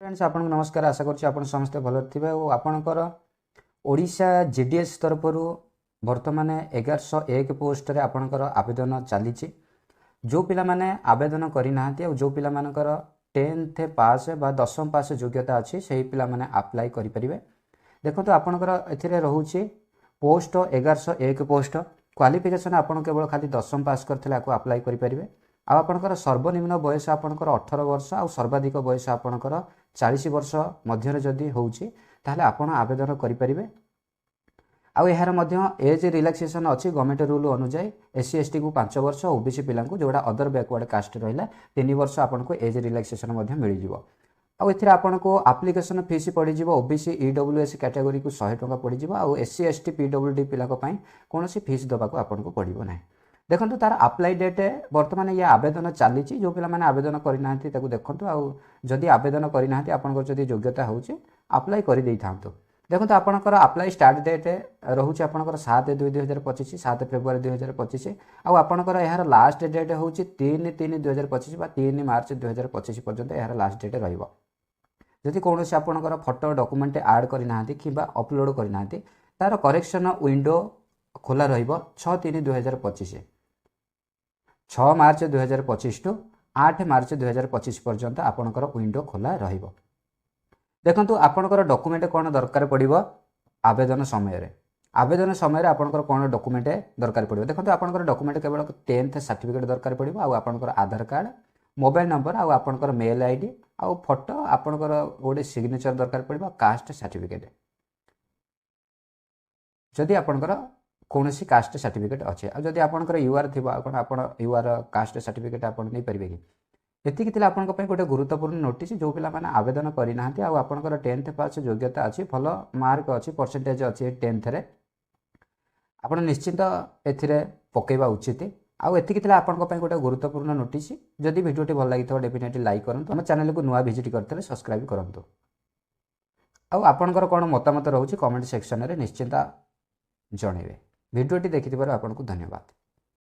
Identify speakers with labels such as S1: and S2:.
S1: Friends आपन नमस्कार आशा करछि आपन समस्त भल थिबे ओ आपनकर ओडिशा जीडीएस तरफ वर्तमान 1101 पोस्ट रे आपनकर आवेदन चली जो पिला माने आवेदन करि नाहंती और जो पिला मानकर 10th पास बा 10th पास योग्यता अछि सेही पिला माने अप्लाई करि परिबे। देखंतु आपनकर एथिरे रहउछि पोस्ट 1101 पोस्ट क्वालिफिकेशन आपन केवल खाली 10th पास करथिले आको अप्लाई करि परिबे। आपणकर सर्वनिम्न बयस आपणकर 18 वर्ष आ सर्वाधिक बयस आपणकर 40 वर्ष मध्य जदि होउछि ताहले आपण आवेदन करि परिबे। आ यार मध्य एज रिलैक्सेशन अछि गवर्नमेंट रूल अनुसार एससी एसटी को 5 वर्ष ओबीसी पिला को जोड़ा अदर बैकवर्ड कास्ट रहिला 3 वर्ष आपन को एज रिलैक्सेशन मध्य मिल जिवो। आ एथिरे आपन को एप्लिकेशन फीस पड़ी जिवो ओबीसी ईडब्ल्यूएस कैटेगरी को 100 टका पड़ी जिवो आ एससी एसटी पीडब्ल्यूडी पिला को पई कोनोसी फीस दबा को आपन को पड़िबो नै। देखो तार अप्लाई डेट बर्तमान ये आवेदन चली जो पिला माने आवेदन करना देखो आउ जदि आवेदन करना आपंकर जदि योग्यता होची अप्लाई कर दे था। देखो आपंकर अप्लाई स्टार्ट डेट रोचे आपंकर 7/2/2025 7 फेब्रुआरी 2025 आपंकर यार लास्ट डेट हूँ 3/3/2025 बा 3 मार्च 2025 पर्यंत यार लास्ट डेट रहिबो। जदि कौन से आपंकर फोटो डॉक्यूमेंट ऐड करना कि अपलोड करना तार करेक्शन विंडो खोला रहिबो 6/3/2025 6 मार्च 2025 टू 8 मार्च 2025 पर्यंत आपनकर विंडो खोला रहिबो। देखंतु आपनकर डॉक्यूमेंट कोन दरकार पड़िबो आवेदन समय रे आपनकर कोन डॉक्यूमेंट दरकार पड़िबो। देखंतु आपनकर डॉक्यूमेंट केवल 10th सर्टिफिकेट दरकार पड़िबो आ आपनकर आधार कार्ड मोबाइल नंबर आ आपनकर मेल आईडी आ फोटो आपनकर गोटे सिग्नेचर दरकार पड़िबो कास्ट सर्टिफिकेट जदि आपनकर कौनसी कास्ट सर्टिफिकेट अच्छे आ जदि आपनकर यूआर थिबा कोन आपन यूआर कास्ट सर्टिफिकेट आपन नै परिबे कि एतिक थिला आपनक पय गोटे गुरुत्वपूर्ण नोटिस जो पिला माने आवेदन करि नाहंती आ आपनकर 10th पास योग्यता अछि भलो मार्क अछि परसेंटेज अछि 10th रे आपन निश्चित एथिरे पकेबा उचित आ एतिक थिला आपनक पय गोटे गुरुत्वपूर्ण नोटिस जदि वीडियोटी भल लागितो डेफिनेटली लाइक करंतु हम चैनल को नुवा विजिट करथले सब्सक्राइब करंतु आ आपनकर कोन मतामत रहउछि कमेंट सेक्शन रे निश्चित जणेबे। वीडियोटी देखिथिबार आपनको धन्यवाद।